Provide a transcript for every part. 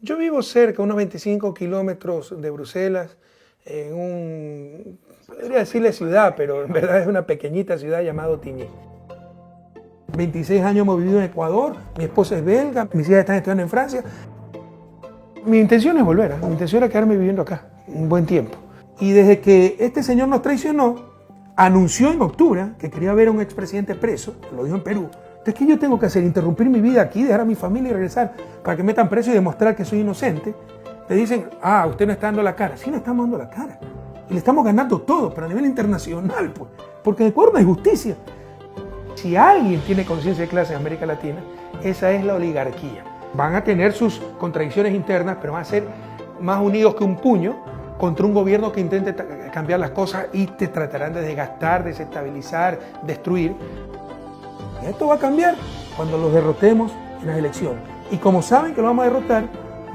Yo vivo cerca, unos 25 kilómetros de Bruselas, podría decirle ciudad, pero en verdad es una pequeñita ciudad llamada Otigny. 26 años hemos vivido en Ecuador, mi esposa es belga, mis hijas están estudiando en Francia. Mi intención es volver, mi intención era quedarme viviendo acá un buen tiempo. Y desde que este señor nos traicionó, anunció en octubre que quería ver a un expresidente preso, lo dijo en Perú. Entonces, ¿qué yo tengo que hacer? ¿Interrumpir mi vida aquí, dejar a mi familia y regresar para que me metan preso y demostrar que soy inocente? Le dicen, usted no está dando la cara. Sí, le estamos dando la cara. Y le estamos ganando todo, pero a nivel internacional, pues. Porque en Ecuador no hay justicia. Si alguien tiene conciencia de clase en América Latina, esa es la oligarquía. Van a tener sus contradicciones internas, pero van a ser más unidos que un puño contra un gobierno que intente cambiar las cosas y te tratarán de desgastar, desestabilizar, destruir. Y esto va a cambiar cuando los derrotemos en las elecciones. Y como saben que lo vamos a derrotar,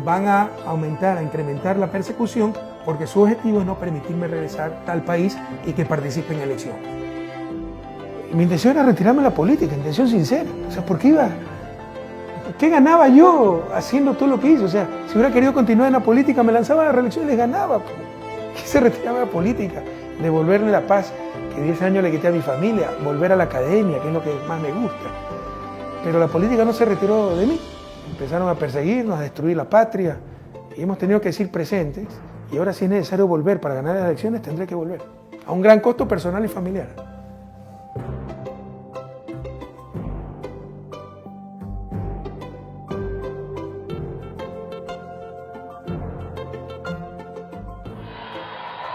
van a aumentar, a incrementar la persecución, porque su objetivo es no permitirme regresar al país y que participe en elecciones. Mi intención era retirarme de la política, intención sincera. O sea, ¿por qué iba? ¿Qué ganaba yo haciendo todo lo que hice? O sea, si hubiera querido continuar en la política, me lanzaba a la reelección y les ganaba. Quise retirarme de la política, devolverme la paz que 10 años le quité a mi familia, volver a la academia, que es lo que más me gusta. Pero la política no se retiró de mí. Empezaron a perseguirnos, a destruir la patria, y hemos tenido que ser presentes. Y ahora, si es necesario volver para ganar las elecciones, tendré que volver. A un gran costo personal y familiar.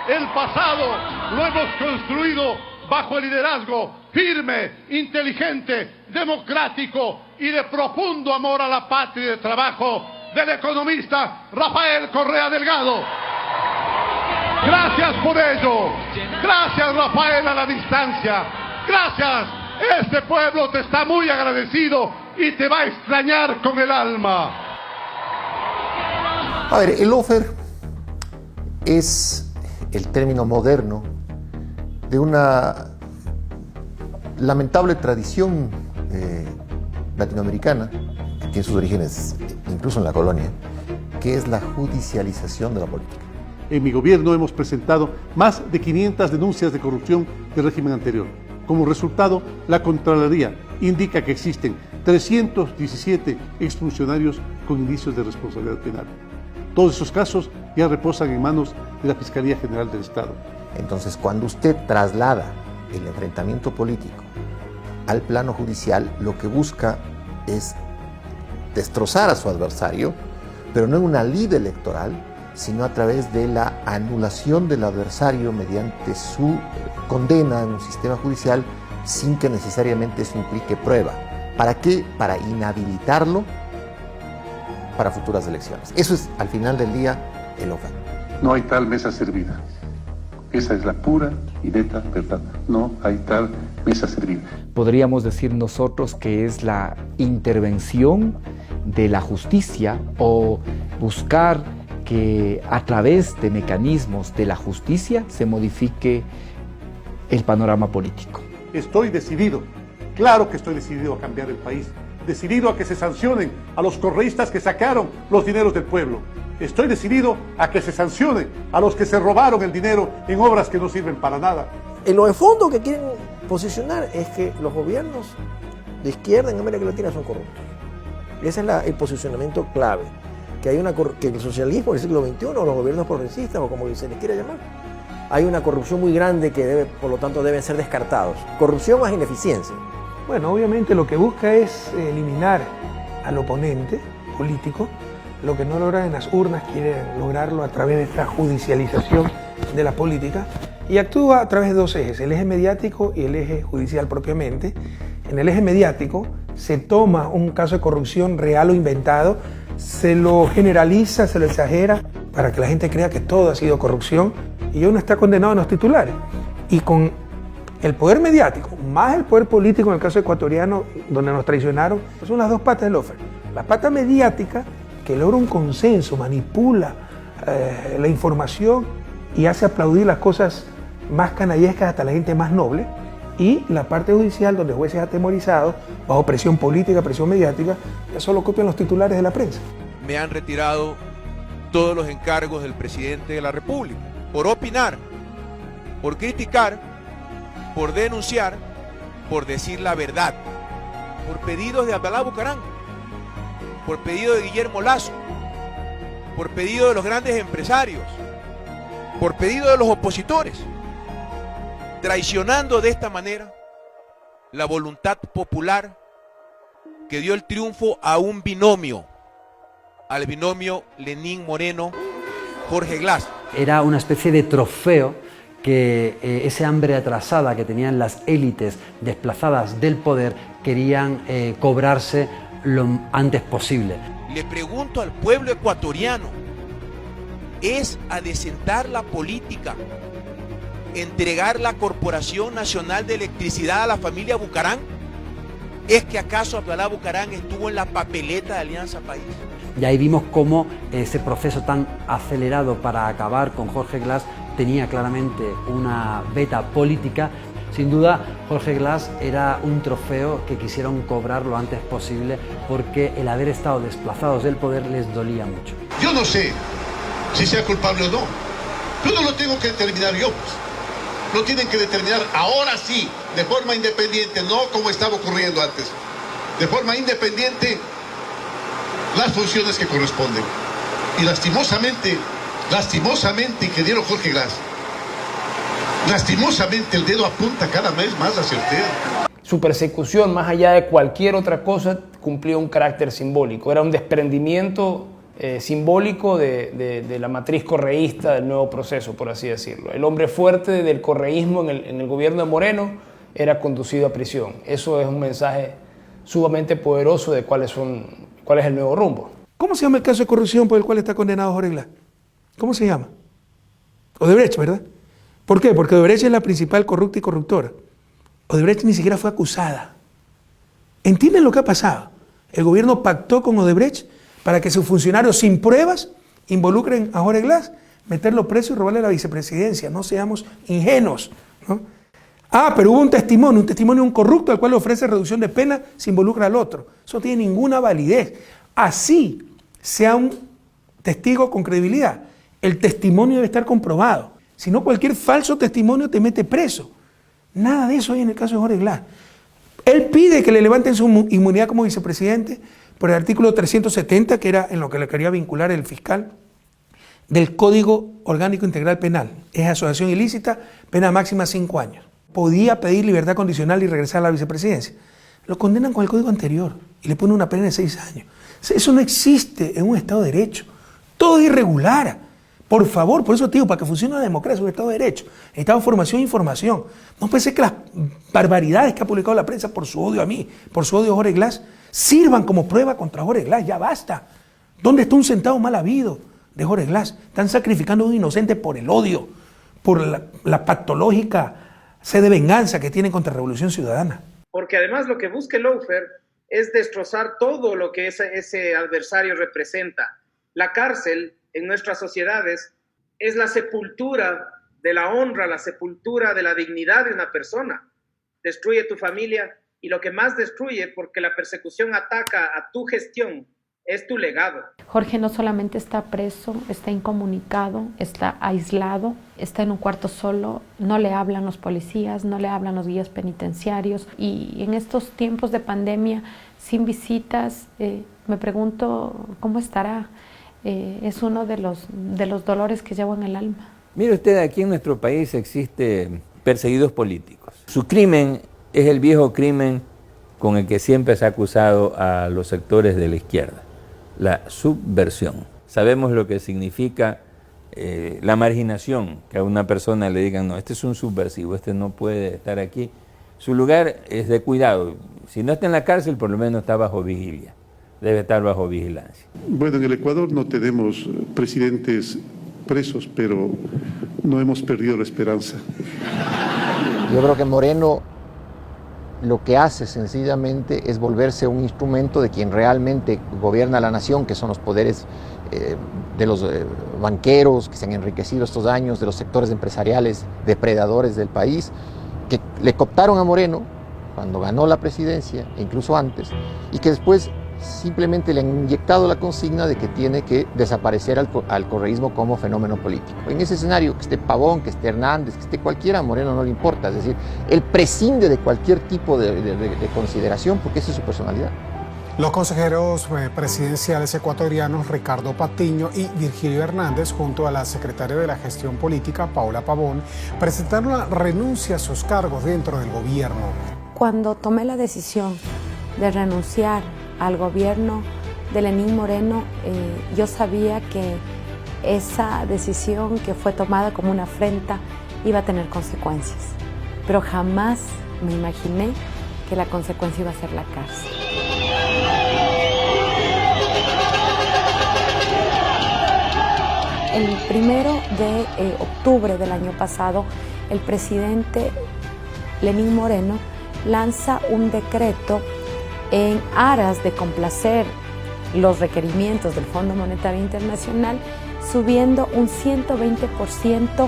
El pasado lo hemos construido bajo el liderazgo firme, inteligente, democrático y de profundo amor a la patria y de trabajo del economista Rafael Correa Delgado. Gracias por ello. Gracias, Rafael, a la distancia. Gracias. Este pueblo te está muy agradecido y te va a extrañar con el alma. A ver, el lawfare es el término moderno de una lamentable tradición latinoamericana, que tiene sus orígenes incluso en la colonia, que es la judicialización de la política. En mi gobierno hemos presentado más de 500 denuncias de corrupción del régimen anterior. Como resultado, la Contraloría indica que existen 317 exfuncionarios con indicios de responsabilidad penal. Todos esos casos ya reposan en manos de la Fiscalía General del Estado. Entonces, cuando usted traslada el enfrentamiento político al plano judicial, lo que busca es destrozar a su adversario, pero no en una lid electoral, sino a través de la anulación del adversario mediante su condena en un sistema judicial sin que necesariamente eso implique prueba. ¿Para qué? Para inhabilitarlo para futuras elecciones. Eso es, al final del día, el lawfare. No hay tal mesa servida. Esa es la pura y neta verdad. No hay tal mesa servida. Podríamos decir nosotros que es la intervención de la justicia o buscar que a través de mecanismos de la justicia se modifique el panorama político. Estoy decidido, claro que estoy decidido a cambiar el país, decidido a que se sancionen a los correístas que sacaron los dineros del pueblo. Estoy decidido a que se sancione a los que se robaron el dinero en obras que no sirven para nada. En lo de fondo que quieren posicionar es que los gobiernos de izquierda en América Latina son corruptos. Ese es el posicionamiento clave. Que el socialismo del siglo XXI, o los gobiernos progresistas, o como se les quiera llamar, hay una corrupción muy grande que por lo tanto deben ser descartados. Corrupción más ineficiencia. Bueno, obviamente lo que busca es eliminar al oponente político. Lo que no logran en las urnas quiere lograrlo a través de esta judicialización de la política y actúa a través de dos ejes, el eje mediático y el eje judicial propiamente. En el eje mediático se toma un caso de corrupción real o inventado, se lo generaliza, se lo exagera para que la gente crea que todo ha sido corrupción y uno está condenado en los titulares. Y con el poder mediático más el poder político en el caso ecuatoriano donde nos traicionaron, son las dos patas del lawfare. La pata mediática que logra un consenso, manipula la información y hace aplaudir las cosas más canallescas hasta la gente más noble, y la parte judicial donde jueces atemorizados, bajo presión política, presión mediática, ya solo copian los titulares de la prensa. me han retirado todos los encargos del presidente de la República, por opinar, por criticar, por denunciar, por decir la verdad, por pedidos de Abdalá Bucaram, por pedido de Guillermo Lasso, por pedido de los grandes empresarios, por pedido de los opositores, traicionando de esta manera la voluntad popular que dio el triunfo a un binomio, al binomio Lenín Moreno-Jorge Glass. Era una especie de trofeo que ese hambre atrasada que tenían las élites desplazadas del poder querían cobrarse lo antes posible. Le pregunto al pueblo ecuatoriano, ¿es adecentar la política entregar la Corporación Nacional de Electricidad a la familia Bucaram? ¿Es que acaso Abdalá Bucaram estuvo en la papeleta de Alianza País? Y ahí vimos cómo ese proceso tan acelerado para acabar con Jorge Glass tenía claramente una beta política. Sin duda, Jorge Glass era un trofeo que quisieron cobrar lo antes posible porque el haber estado desplazados del poder les dolía mucho. Yo no sé si sea culpable o no. Yo no lo tengo que determinar yo. Lo tienen que determinar ahora sí, de forma independiente, no como estaba ocurriendo antes. De forma independiente, las funciones que corresponden. Y lastimosamente, ingeniero Jorge Glass, lastimosamente el dedo apunta cada vez más hacia usted. Su persecución, más allá de cualquier otra cosa, cumplía un carácter simbólico. Era un desprendimiento simbólico de la matriz correísta del nuevo proceso, por así decirlo. El hombre fuerte del correísmo en el gobierno de Moreno era conducido a prisión. Eso es un mensaje sumamente poderoso de cuál es el nuevo rumbo. ¿Cómo se llama el caso de corrupción por el cual está condenado Jorge Glass? ¿Cómo se llama? Odebrecht, ¿verdad? ¿Por qué? Porque Odebrecht es la principal corrupta y corruptora. Odebrecht ni siquiera fue acusada. ¿Entienden lo que ha pasado? El gobierno pactó con Odebrecht para que sus funcionarios sin pruebas involucren a Jorge Glass, meterlo preso y robarle la vicepresidencia. No seamos ingenuos, ¿no? Ah, pero hubo un testimonio de un corrupto al cual le ofrece reducción de pena si involucra al otro. Eso no tiene ninguna validez. Así sea un testigo con credibilidad, el testimonio debe estar comprobado. Si no, cualquier falso testimonio te mete preso. Nada de eso hay en el caso de Jorge Glass. Él pide que le levanten su inmunidad como vicepresidente por el artículo 370, que era en lo que le quería vincular el fiscal, del Código Orgánico Integral Penal. Es asociación ilícita, pena máxima 5 años. Podía pedir libertad condicional y regresar a la vicepresidencia. Lo condenan con el código anterior y le ponen una pena de 6 años. Eso no existe en un Estado de Derecho. Todo es irregular. Por favor, por eso te digo, para que funcione la democracia es un Estado de Derecho. Necesitamos formación e información. No puede ser que las barbaridades que ha publicado la prensa por su odio a mí, por su odio a Jorge Glass, sirvan como prueba contra Jorge Glass. Ya basta. ¿Dónde está un centavo mal habido de Jorge Glass? Están sacrificando a un inocente por el odio, por la patológica sed de venganza que tienen contra la Revolución Ciudadana. Porque además lo que busca el lawfare es destrozar todo lo que ese adversario representa. La cárcel en nuestras sociedades es la sepultura de la honra, la sepultura de la dignidad de una persona. Destruye tu familia y lo que más destruye, porque la persecución ataca a tu gestión, es tu legado. Jorge no solamente está preso, está incomunicado, está aislado, está en un cuarto solo, no le hablan los policías, no le hablan los guías penitenciarios, y en estos tiempos de pandemia, sin visitas, me pregunto cómo estará. Es uno de los dolores que llevo en el alma. Mire usted, aquí en nuestro país existe perseguidos políticos. Su crimen es el viejo crimen con el que siempre se ha acusado a los sectores de la izquierda, la subversión. Sabemos lo que significa la marginación, que a una persona le digan, no, este es un subversivo, este no puede estar aquí. Su lugar es de cuidado. Si no está en la cárcel, por lo menos está bajo vigilia. Debe estar bajo vigilancia. Bueno, en el Ecuador no tenemos presidentes presos, pero no hemos perdido la esperanza. Yo creo que Moreno lo que hace sencillamente es volverse un instrumento de quien realmente gobierna la nación, que son los poderes de los banqueros que se han enriquecido estos años, de los sectores empresariales depredadores del país, que le cooptaron a Moreno cuando ganó la presidencia, e incluso antes, y que después simplemente le han inyectado la consigna de que tiene que desaparecer al correísmo como fenómeno político. En ese escenario, que esté Pavón, que esté Hernández, que esté cualquiera, a Moreno no le importa. Es decir, él prescinde de cualquier tipo de consideración porque esa es su personalidad. Los consejeros presidenciales ecuatorianos Ricardo Patiño y Virgilio Hernández, junto a la secretaria de la Gestión Política, Paula Pavón, presentaron la renuncia a sus cargos dentro del gobierno. Cuando tomé la decisión de renunciar al gobierno de Lenín Moreno, yo sabía que esa decisión que fue tomada como una afrenta iba a tener consecuencias, pero jamás me imaginé que la consecuencia iba a ser la cárcel. El 1 de octubre del año pasado, el presidente Lenín Moreno lanza un decreto en aras de complacer los requerimientos del Fondo Monetario Internacional, subiendo un 120%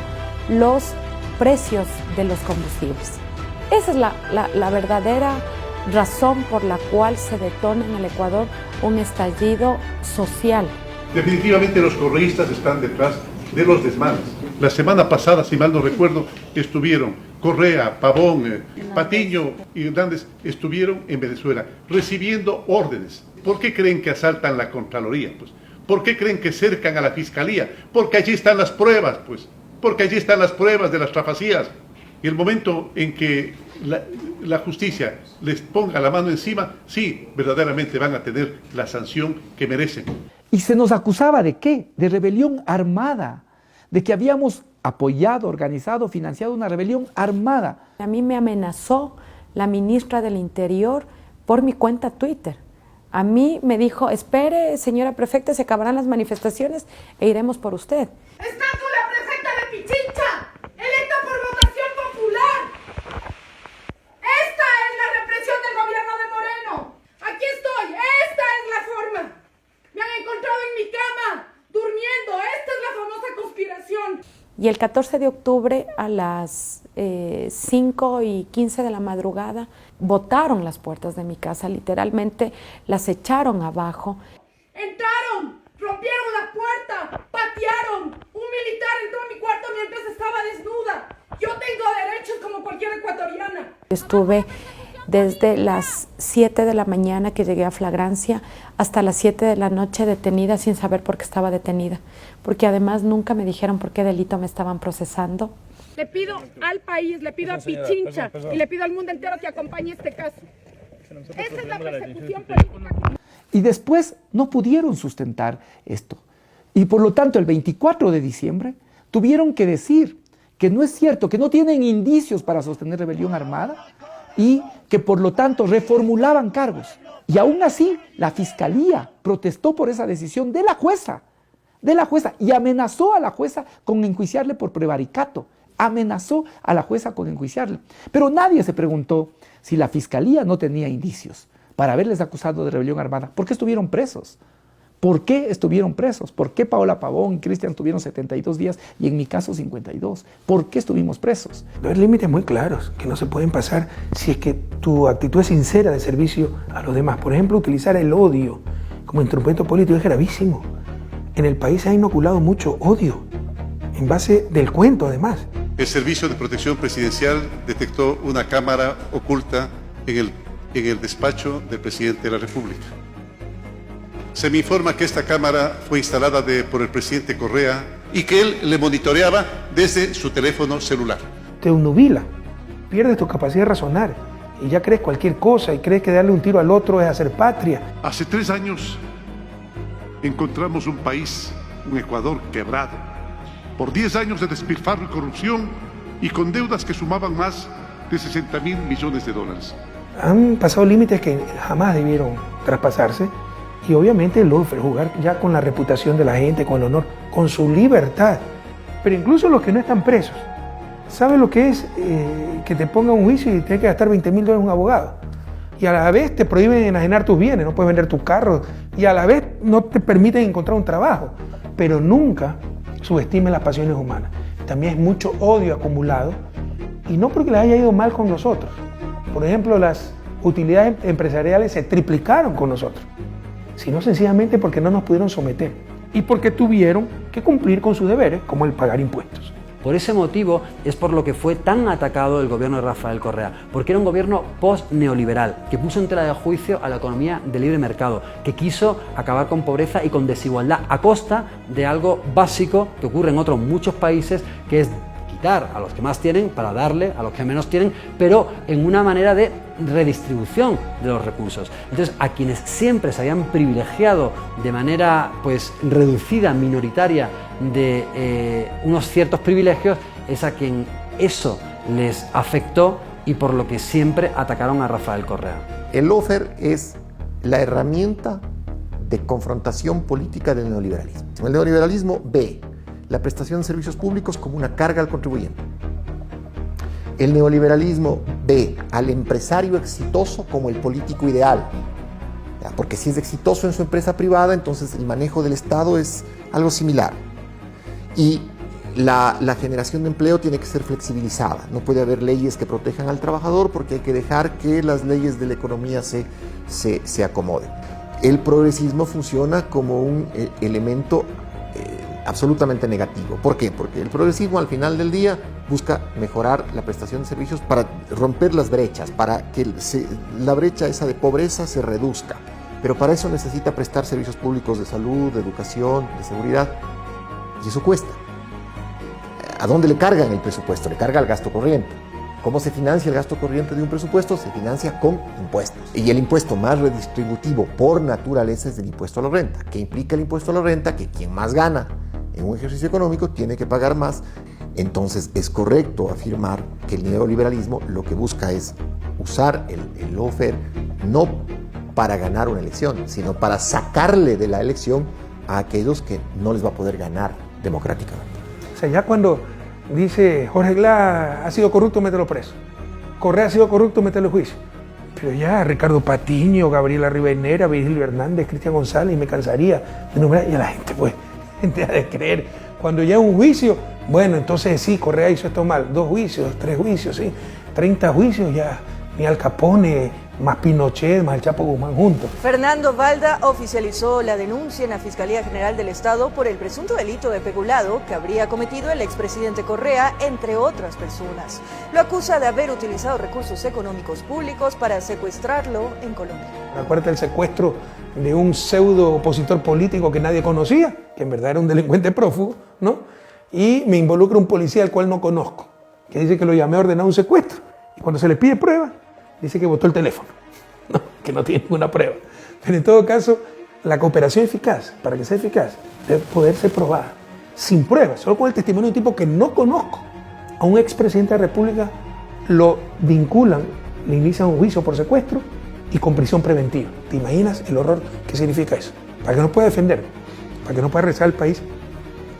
los precios de los combustibles. Esa es la verdadera razón por la cual se detona en el Ecuador un estallido social. Definitivamente los correístas están detrás de los desmanes. La semana pasada, si mal no recuerdo, estuvieron Correa, Pavón, Patiño y Hernández estuvieron en Venezuela recibiendo órdenes. ¿Por qué creen que asaltan la Contraloría? Pues, ¿por qué creen que cercan a la Fiscalía? Porque allí están las pruebas, pues. Porque allí están las pruebas de las trafacías. Y el momento en que la justicia les ponga la mano encima, sí, verdaderamente van a tener la sanción que merecen. Y se nos acusaba ¿de qué? De rebelión armada, de que habíamos apoyado, organizado, financiado una rebelión armada. A mí me amenazó la ministra del Interior por mi cuenta Twitter. A mí me dijo, espere, señora prefecta, se acabarán las manifestaciones e iremos por usted. ¡Está tú la prefecta de Pichincha, electa por votación popular! ¡Esta es la represión del gobierno de Moreno! ¡Aquí estoy! ¡Esta es la forma! ¡Me han encontrado en mi cama, durmiendo! ¡Esta es la famosa conspiración! Y el 14 de octubre a las 5:15 de la madrugada botaron las puertas de mi casa, literalmente las echaron abajo. Entraron, rompieron la puerta, patearon. Un militar entró a mi cuarto mientras estaba desnuda. Yo tengo derechos como cualquier ecuatoriana. Estuve desde las 7 de la mañana que llegué a flagrancia hasta las 7 de la noche detenida sin saber por qué estaba detenida, porque además nunca me dijeron por qué delito me estaban procesando. Le pido al país, le pido a Pichincha y le pido al mundo entero que acompañe este caso. Esta es la persecución política. Y después no pudieron sustentar esto. Y por lo tanto, el 24 de diciembre tuvieron que decir que no es cierto, que no tienen indicios para sostener rebelión armada y que por lo tanto reformulaban cargos. Y aún así, la Fiscalía protestó por esa decisión de la jueza, y amenazó a la jueza con enjuiciarle por prevaricato. Amenazó a la jueza con enjuiciarle. Pero nadie se preguntó si la Fiscalía no tenía indicios para haberles acusado de rebelión armada. ¿Por qué estuvieron presos? ¿Por qué estuvieron presos? ¿Por qué Paola Pavón y Cristian tuvieron 72 días y en mi caso 52? ¿Por qué estuvimos presos? Hay límites muy claros que no se pueden pasar si es que tu actitud es sincera de servicio a los demás. Por ejemplo, utilizar el odio como instrumento político es gravísimo. En el país se ha inoculado mucho odio, en base del cuento además. El Servicio de Protección Presidencial detectó una cámara oculta en el despacho del presidente de la República. Se me informa que esta cámara fue instalada por el presidente Correa y que él le monitoreaba desde su teléfono celular. Te obnubila, pierdes tu capacidad de razonar y ya crees cualquier cosa y crees que darle un tiro al otro es hacer patria. Hace 3 años encontramos un país, un Ecuador quebrado, por 10 años de despilfarro y corrupción y con deudas que sumaban más de $60.000 millones. Han pasado límites que jamás debieron traspasarse y obviamente el lawfare, jugar ya con la reputación de la gente, con el honor, con su libertad. Pero incluso los que no están presos, ¿saben lo que es que te pongan un juicio y tienes que gastar $20.000 en un abogado? Y a la vez te prohíben enajenar tus bienes, no puedes vender tu carro y a la vez no te permiten encontrar un trabajo. Pero nunca subestimen las pasiones humanas. También es mucho odio acumulado y no porque les haya ido mal con nosotros. Por ejemplo, las utilidades empresariales se triplicaron con nosotros. sino sencillamente porque no nos pudieron someter y porque tuvieron que cumplir con sus deberes, como el pagar impuestos. Por ese motivo es por lo que fue tan atacado el gobierno de Rafael Correa, porque era un gobierno post-neoliberal, que puso en tela de juicio a la economía de libre mercado, que quiso acabar con pobreza y con desigualdad a costa de algo básico que ocurre en otros muchos países, que es quitar a los que más tienen para darle a los que menos tienen, pero en una manera de redistribución de los recursos. Entonces, a quienes siempre se habían privilegiado de manera pues reducida, minoritaria, de unos ciertos privilegios, es a quien eso les afectó y por lo que siempre atacaron a Rafael Correa. El lawfare es la herramienta de confrontación política del neoliberalismo. El neoliberalismo ve la prestación de servicios públicos como una carga al contribuyente. El neoliberalismo ve al empresario exitoso como el político ideal, porque si es exitoso en su empresa privada, entonces el manejo del Estado es algo similar. Y la generación de empleo tiene que ser flexibilizada. No puede haber leyes que protejan al trabajador porque hay que dejar que las leyes de la economía se acomoden. El progresismo funciona como un elemento absolutamente negativo. ¿Por qué? Porque el progresismo al final del día busca mejorar la prestación de servicios para romper las brechas, para que la brecha esa de pobreza se reduzca. Pero para eso necesita prestar servicios públicos de salud, de educación, de seguridad. Y eso cuesta. ¿A dónde le cargan el presupuesto? Le carga al gasto corriente. ¿Cómo se financia el gasto corriente de un presupuesto? Se financia con impuestos. Y el impuesto más redistributivo por naturaleza es el impuesto a la renta. ¿Qué implica el impuesto a la renta? Que quien más gana en un ejercicio económico tiene que pagar más. Entonces es correcto afirmar que el neoliberalismo lo que busca es usar el lawfare no para ganar una elección, sino para sacarle de la elección a aquellos que no les va a poder ganar democráticamente. O sea, ya cuando dice Jorge Glass ha sido corrupto, mételo preso. Correa ha sido corrupto, mételo en juicio. Pero ya Ricardo Patiño, Gabriela Rivadeneira, Virgilio Hernández, Cristian González, y me cansaría de nombrar, y a la gente pues ha de creer. Cuando ya un juicio, bueno, entonces sí, Correa hizo esto mal. 2 juicios, 3 juicios, sí. 30 juicios ya, ni Al Capone, más Pinochet, más el Chapo Guzmán juntos. Fernando Valda oficializó la denuncia en la Fiscalía General del Estado por el presunto delito de peculado que habría cometido el expresidente Correa, entre otras personas. Lo acusa de haber utilizado recursos económicos públicos para secuestrarlo en Colombia. Acuérdate del secuestro de un pseudo opositor político que nadie conocía, que en verdad era un delincuente prófugo, ¿no? Y me involucra un policía al cual no conozco, que dice que lo llamé a ordenar un secuestro. Y cuando se le pide prueba, dice que botó el teléfono, no, que no tiene ninguna prueba. Pero en todo caso, la cooperación eficaz, para que sea eficaz, debe poder ser probada, sin pruebas, solo con el testimonio de un tipo que no conozco. A un expresidente de la República lo vinculan, le inician un juicio por secuestro y con prisión preventiva. ¿Te imaginas el horror que significa eso? Para que no pueda defender, para que no pueda regresar al país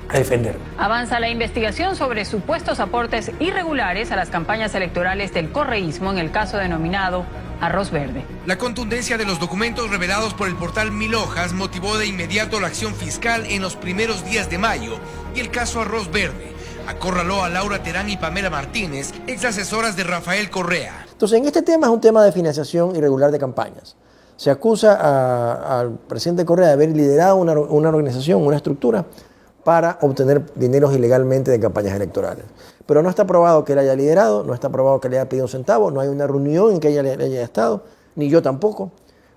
a defender. Avanza la investigación sobre supuestos aportes irregulares a las campañas electorales del correísmo en el caso denominado Arroz Verde. La contundencia de los documentos revelados por el portal Mil Hojas motivó de inmediato la acción fiscal en los primeros días de mayo y el caso Arroz Verde acorraló a Laura Terán y Pamela Martínez, ex asesoras de Rafael Correa. Entonces, en este tema es un tema de financiación irregular de campañas. Se acusa al presidente Correa de haber liderado una organización, una estructura, para obtener dineros ilegalmente de campañas electorales. Pero no está probado que él haya liderado, no está probado que le haya pedido un centavo, no hay una reunión en que ella haya estado, ni yo tampoco.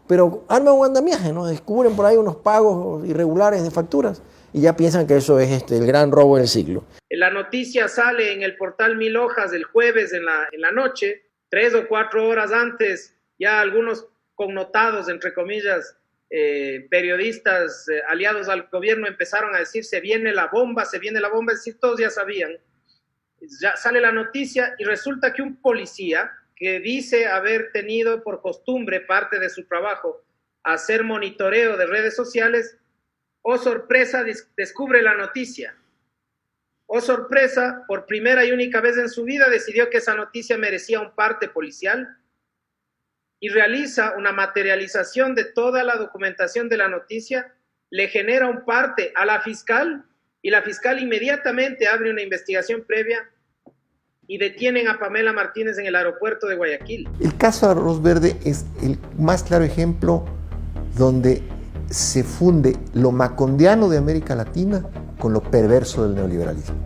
Pero arman un andamiaje, ¿no? Descubren por ahí unos pagos irregulares de facturas y ya piensan que eso es el gran robo del siglo. La noticia sale en el portal Mil Hojas el jueves en la noche, 3 o 4 horas antes, ya algunos connotados, entre comillas, periodistas aliados al gobierno empezaron a decir se viene la bomba, es decir, todos ya sabían. Ya sale la noticia y resulta que un policía que dice haber tenido por costumbre parte de su trabajo hacer monitoreo de redes sociales, oh sorpresa, descubre la noticia. Oh sorpresa, por primera y única vez en su vida decidió que esa noticia merecía un parte policial y realiza una materialización de toda la documentación de la noticia, le genera un parte a la fiscal y la fiscal inmediatamente abre una investigación previa y detienen a Pamela Martínez en el aeropuerto de Guayaquil. El caso Arroz Verde es el más claro ejemplo donde se funde lo macondiano de América Latina con lo perverso del neoliberalismo.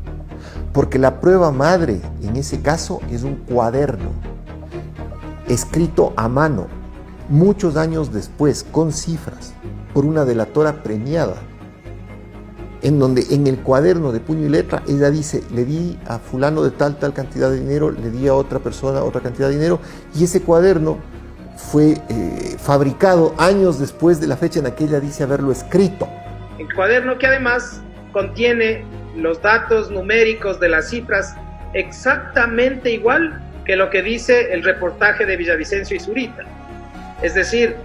Porque la prueba madre en ese caso es un cuaderno escrito a mano muchos años después con cifras por una delatora premiada, en donde en el cuaderno de puño y letra ella dice: le di a fulano de tal cantidad de dinero, le di a otra persona otra cantidad de dinero, y ese cuaderno fue fabricado años después de la fecha en la que ella dice haberlo escrito. El cuaderno que además contiene los datos numéricos de las cifras exactamente igual que lo que dice el reportaje de Villavicencio y Zurita. Es decir,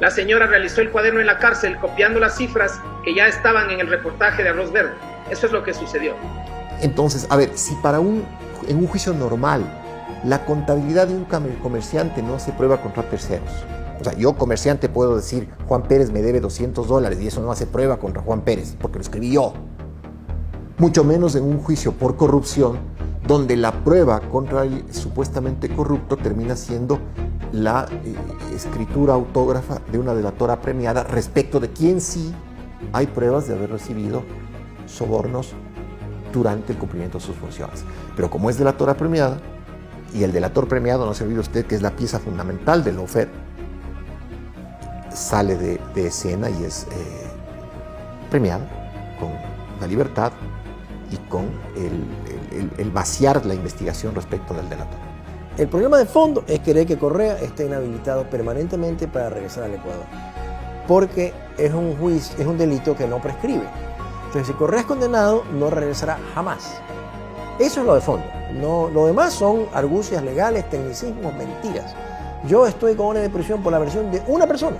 la señora realizó el cuaderno en la cárcel copiando las cifras que ya estaban en el reportaje de Arroz Verde. Eso es lo que sucedió. Entonces, a ver, si en un juicio normal la contabilidad de un comerciante no se prueba contra terceros. O sea, yo comerciante puedo decir: Juan Pérez me debe $200 y eso no hace prueba contra Juan Pérez porque lo escribí yo. Mucho menos en un juicio por corrupción, donde la prueba contra el supuestamente corrupto termina siendo la escritura autógrafa de una delatora premiada respecto de quien sí hay pruebas de haber recibido sobornos durante el cumplimiento de sus funciones. Pero como es delatora premiada, y el delator premiado, no se olvide usted que es la pieza fundamental del lawfare, sale de escena y es premiada con la libertad y con el vaciar la investigación respecto del delator. El problema de fondo es querer que Correa esté inhabilitado permanentemente para regresar al Ecuador, porque es un delito que no prescribe. Entonces, si Correa es condenado, no regresará jamás. Eso es lo de fondo. No, lo demás son argucias legales, tecnicismos, mentiras. Yo estoy con orden de prisión por la versión de una persona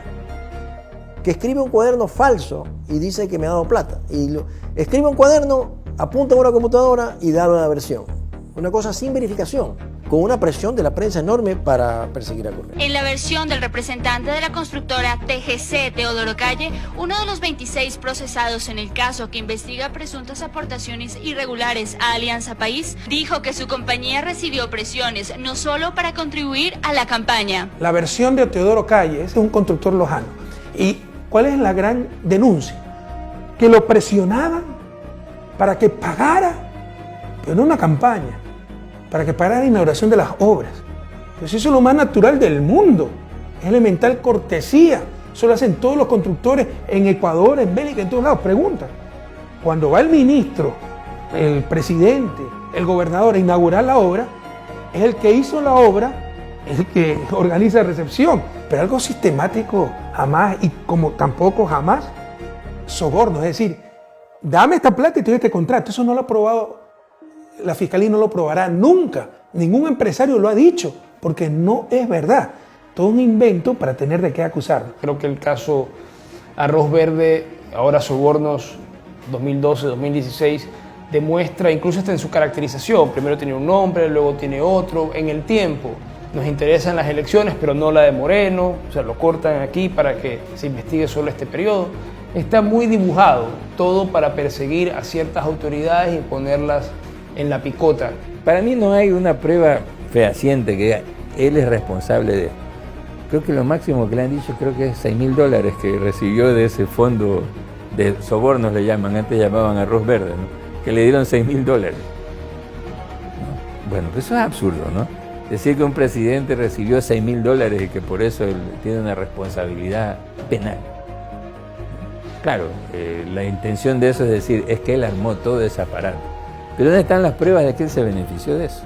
que escribe un cuaderno falso y dice que me ha dado plata. Escribe un cuaderno, apunta a una computadora y da una versión. Una cosa sin verificación, con una presión de la prensa enorme para perseguir a Correa. En la versión del representante de la constructora TGC, Teodoro Calle, uno de los 26 procesados en el caso que investiga presuntas aportaciones irregulares a Alianza País, dijo que su compañía recibió presiones no solo para contribuir a la campaña. La versión de Teodoro Calle es un constructor lojano. ¿Y cuál es la gran denuncia? Que lo presionaban para que pagara, pero no una campaña, para que pagara la inauguración de las obras. Pues eso es lo más natural del mundo. Es elemental cortesía. Eso lo hacen todos los constructores en Ecuador, en Bélgica, en todos lados. Pregunta. Cuando va el ministro, el presidente, el gobernador a inaugurar la obra, es el que hizo la obra, es el que organiza recepción. Pero algo sistemático jamás, y como tampoco jamás soborno. Es decir, dame esta plata y te doy este contrato. Eso no lo ha probado. La Fiscalía no lo probará nunca. Ningún empresario lo ha dicho, porque no es verdad. Todo un invento para tener de qué acusarlo. Creo que el caso Arroz Verde, ahora sobornos 2012-2016, demuestra, incluso hasta en su caracterización, primero tiene un nombre, luego tiene otro, en el tiempo. Nos interesan las elecciones, pero no la de Moreno, o sea, lo cortan aquí para que se investigue solo este periodo. Está muy dibujado, todo para perseguir a ciertas autoridades y ponerlas en la picota. Para mí no hay una prueba fehaciente que él es responsable de esto. Creo que lo máximo que le han dicho creo que es $6.000 que recibió de ese fondo de sobornos, le llaman, antes llamaban Arroz Verde, ¿no? Que le dieron $6.000. ¿No? Bueno, pues eso es absurdo, ¿no? Decir que un presidente recibió $6.000 y que por eso él tiene una responsabilidad penal. Claro, la intención de eso es decir, es que él armó todo ese aparato. ¿Pero dónde están las pruebas de que él se benefició de eso?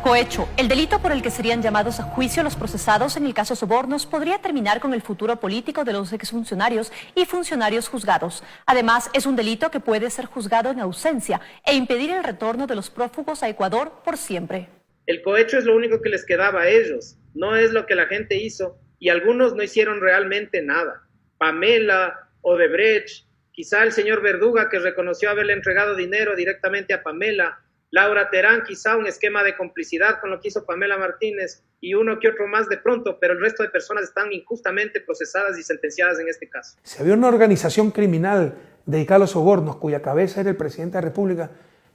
Cohecho, el delito por el que serían llamados a juicio los procesados en el caso Sobornos podría terminar con el futuro político de los exfuncionarios y funcionarios juzgados. Además, es un delito que puede ser juzgado en ausencia e impedir el retorno de los prófugos a Ecuador por siempre. El cohecho es lo único que les quedaba a ellos, no es lo que la gente hizo, y algunos no hicieron realmente nada. Pamela, Odebrecht, quizá el señor Verduga, que reconoció haberle entregado dinero directamente a Pamela, Laura Terán, quizá un esquema de complicidad con lo que hizo Pamela Martínez, y uno que otro más de pronto, pero el resto de personas están injustamente procesadas y sentenciadas en este caso. Si había una organización criminal dedicada a los sobornos, cuya cabeza era el presidente de la República,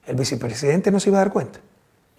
el vicepresidente no se iba a dar cuenta.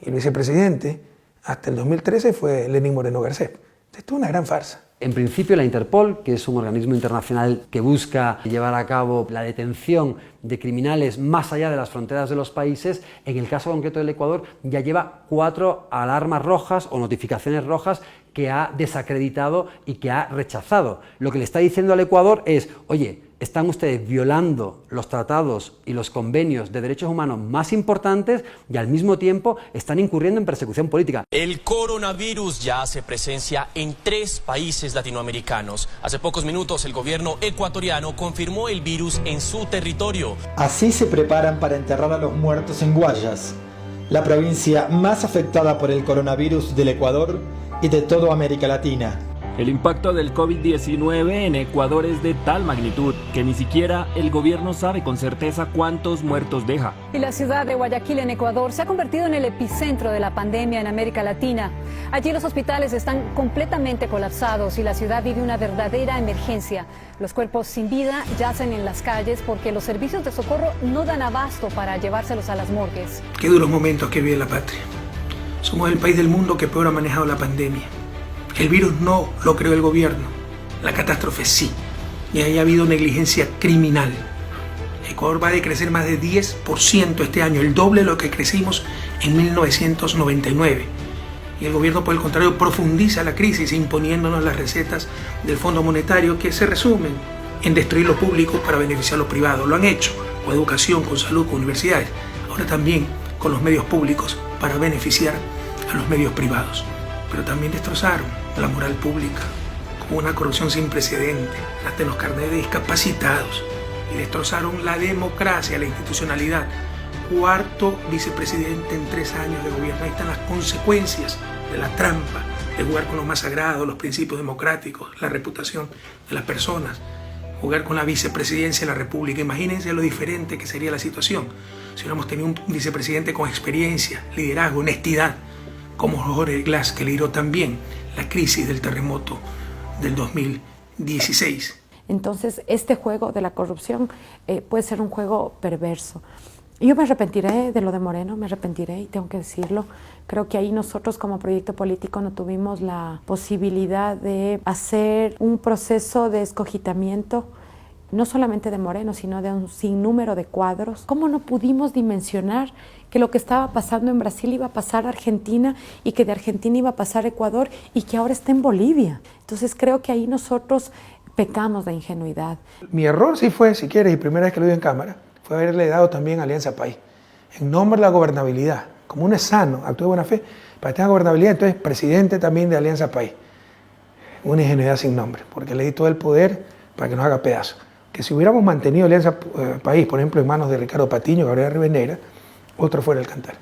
Y el vicepresidente, hasta el 2013, fue Lenín Moreno Garcés. Esto es una gran farsa. En principio la Interpol, que es un organismo internacional que busca llevar a cabo la detención de criminales más allá de las fronteras de los países, en el caso concreto del Ecuador ya lleva 4 alarmas rojas o notificaciones rojas que ha desacreditado y que ha rechazado. Lo que le está diciendo al Ecuador es, oye, están ustedes violando los tratados y los convenios de derechos humanos más importantes y al mismo tiempo están incurriendo en persecución política. El coronavirus ya hace presencia en 3 países latinoamericanos. Hace pocos minutos el gobierno ecuatoriano confirmó el virus en su territorio. Así se preparan para enterrar a los muertos en Guayas, la provincia más afectada por el coronavirus del Ecuador y de toda América Latina. El impacto del COVID-19 en Ecuador es de tal magnitud que ni siquiera el gobierno sabe con certeza cuántos muertos deja. Y la ciudad de Guayaquil, en Ecuador, se ha convertido en el epicentro de la pandemia en América Latina. Allí los hospitales están completamente colapsados y la ciudad vive una verdadera emergencia. Los cuerpos sin vida yacen en las calles porque los servicios de socorro no dan abasto para llevárselos a las morgues. Qué duros momentos que vive la patria. Somos el país del mundo que peor ha manejado la pandemia. El virus no lo creó el gobierno, la catástrofe sí, y ahí ha habido negligencia criminal. Ecuador va a decrecer más de 10% este año, el doble de lo que crecimos en 1999. Y el gobierno, por el contrario, profundiza la crisis imponiéndonos las recetas del Fondo Monetario que se resumen en destruir lo público para beneficiar lo privado. Lo han hecho con educación, con salud, con universidades, ahora también con los medios públicos para beneficiar a los medios privados. Pero también destrozaron la moral pública con una corrupción sin precedentes, hasta en los carnets de discapacitados, y destrozaron la democracia, la institucionalidad. 4º vicepresidente en 3 años de gobierno. Ahí están las consecuencias de la trampa, de jugar con lo más sagrado, los principios democráticos, la reputación de las personas, jugar con la vicepresidencia de la República. Imagínense lo diferente que sería la situación si hubiéramos tenido un vicepresidente con experiencia, liderazgo, honestidad, como Jorge Glass, que lideró también la crisis del terremoto del 2016. Entonces, este juego de la corrupción puede ser un juego perverso. Yo me arrepentiré de lo de Moreno, me arrepentiré y tengo que decirlo. Creo que ahí nosotros como proyecto político no tuvimos la posibilidad de hacer un proceso de escogitamiento, no solamente de Moreno, sino de un sinnúmero de cuadros. ¿Cómo no pudimos dimensionar que lo que estaba pasando en Brasil iba a pasar a Argentina y que de Argentina iba a pasar a Ecuador y que ahora está en Bolivia? Entonces creo que ahí nosotros pecamos de ingenuidad. Mi error sí fue, si quieres, y primera vez que lo digo en cámara, fue haberle dado también Alianza País, en nombre de la gobernabilidad. Como uno es sano, actúa de buena fe, para que tenga gobernabilidad, entonces presidente también de Alianza País. Una ingenuidad sin nombre, porque le di todo el poder para que nos haga pedazos. Que si hubiéramos mantenido Alianza País, por ejemplo, en manos de Ricardo Patiño, Gabriela Rivadeneira, otro fuera el cantar.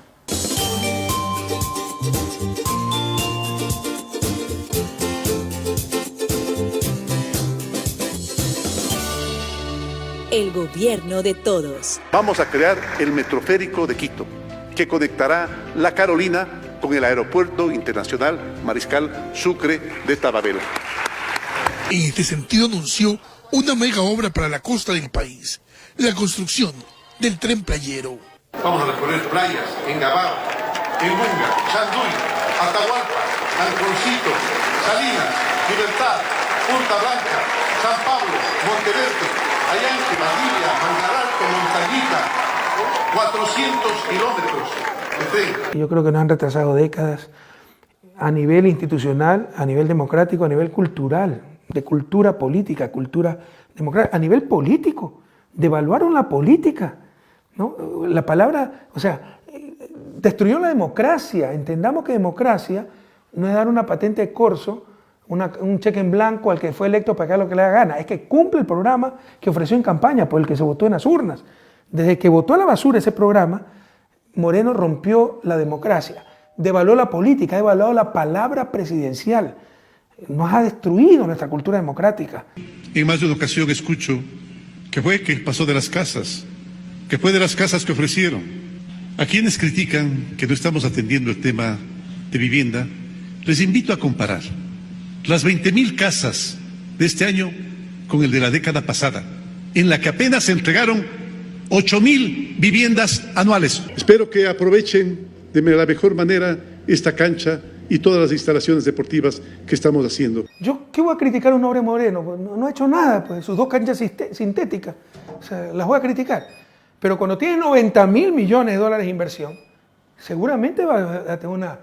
El gobierno de todos. Vamos a crear el Metroférico de Quito, que conectará La Carolina con el Aeropuerto Internacional Mariscal Sucre de Tababela. En este sentido anunció una mega obra para la costa del país, la construcción del tren playero. Vamos a recorrer playas en Gabao, en Lunga, Chanduy, Atahualpa, Alconcito, Salinas, Libertad, Punta Blanca, San Pablo, Monteverde, Allanque, Valdivia, Mangaralco, Montañita, 400 kilómetros de tren. Yo creo que nos han retrasado décadas a nivel institucional, a nivel democrático, a nivel cultural, de cultura política, cultura democrática, a nivel político, devaluaron la política, ¿no? La palabra, o sea, destruyó la democracia. Entendamos que democracia no es dar una patente de corso, un cheque en blanco al que fue electo para que haga lo que le da gana, es que cumple el programa que ofreció en campaña, por el que se votó en las urnas. Desde que votó a la basura ese programa, Moreno rompió la democracia, devaluó la política, ha devaluado la palabra presidencial, nos ha destruido nuestra cultura democrática. En más de una ocasión escucho que fue que pasó de las casas, que fue de las casas que ofrecieron. A quienes critican que no estamos atendiendo el tema de vivienda, les invito a comparar las 20.000 casas de este año con el de la década pasada, en la que apenas se entregaron 8.000 viviendas anuales. Espero que aprovechen de la mejor manera esta cancha y todas las instalaciones deportivas que estamos haciendo. ¿Yo qué voy a criticar a un Nobre Moreno? Pues no ha hecho nada, pues sus 2 canchas sintéticas, o sea, las voy a criticar. Pero cuando tiene 90.000 millones de dólares de inversión, seguramente va a tener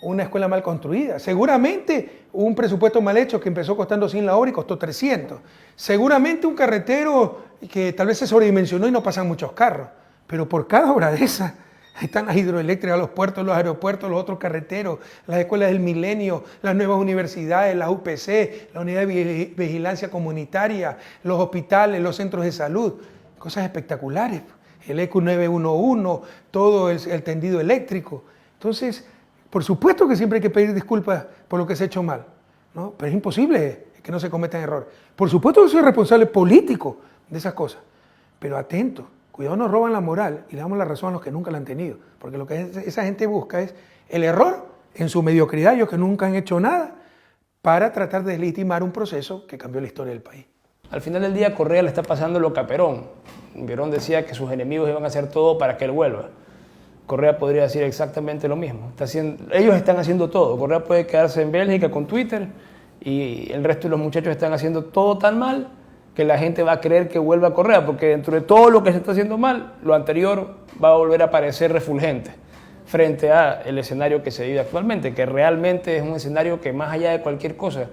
una escuela mal construida, seguramente un presupuesto mal hecho que empezó costando 100 la hora y costó 300, seguramente un carretero que tal vez se sobredimensionó y no pasan muchos carros, pero por cada obra de esas están las hidroeléctricas, los puertos, los aeropuertos, los otros carreteros, las escuelas del milenio, las nuevas universidades, las UPC, la unidad de vigilancia comunitaria, los hospitales, los centros de salud, cosas espectaculares, el EQ 911, todo el tendido eléctrico. Entonces, por supuesto que siempre hay que pedir disculpas por lo que se ha hecho mal, ¿no? Pero es imposible que no se cometan errores. Por supuesto que soy responsable político de esas cosas, pero atento, cuidado, nos roban la moral y le damos la razón a los que nunca la han tenido, porque lo que esa gente busca es el error en su mediocridad, ellos que nunca han hecho nada, para tratar de legitimar un proceso que cambió la historia del país. Al final del día, Correa le está pasando lo que a Perón. Perón decía que sus enemigos iban a hacer todo para que él vuelva. Correa podría decir exactamente lo mismo. Ellos están haciendo todo. Correa puede quedarse en Bélgica con Twitter y el resto de los muchachos están haciendo todo tan mal que la gente va a creer que vuelva a Correa, porque dentro de todo lo que se está haciendo mal, lo anterior va a volver a parecer refulgente frente al escenario que se vive actualmente, que realmente es un escenario que más allá de cualquier cosa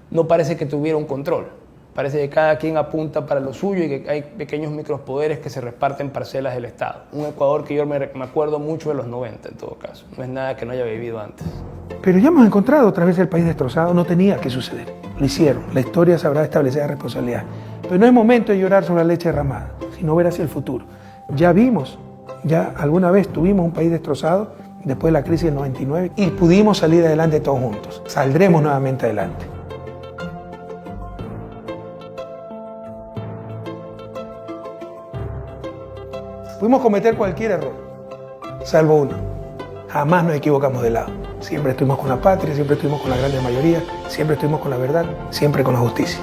no parece que tuviera un control. Parece que cada quien apunta para lo suyo y que hay pequeños micropoderes que se reparten parcelas del Estado. Un Ecuador que yo me acuerdo mucho de los 90 en todo caso. No es nada que no haya vivido antes. Pero ya hemos encontrado otra vez el país destrozado, no tenía que suceder. Lo hicieron, la historia sabrá establecer la responsabilidad. Pero no es momento de llorar sobre la leche derramada, sino ver hacia el futuro. Ya vimos, ya alguna vez tuvimos un país destrozado después de la crisis del 99 y pudimos salir adelante todos juntos. Saldremos nuevamente adelante. Pudimos cometer cualquier error, salvo uno. Jamás nos equivocamos de lado. Siempre estuvimos con la patria, siempre estuvimos con la grande mayoría, siempre estuvimos con la verdad, siempre con la justicia.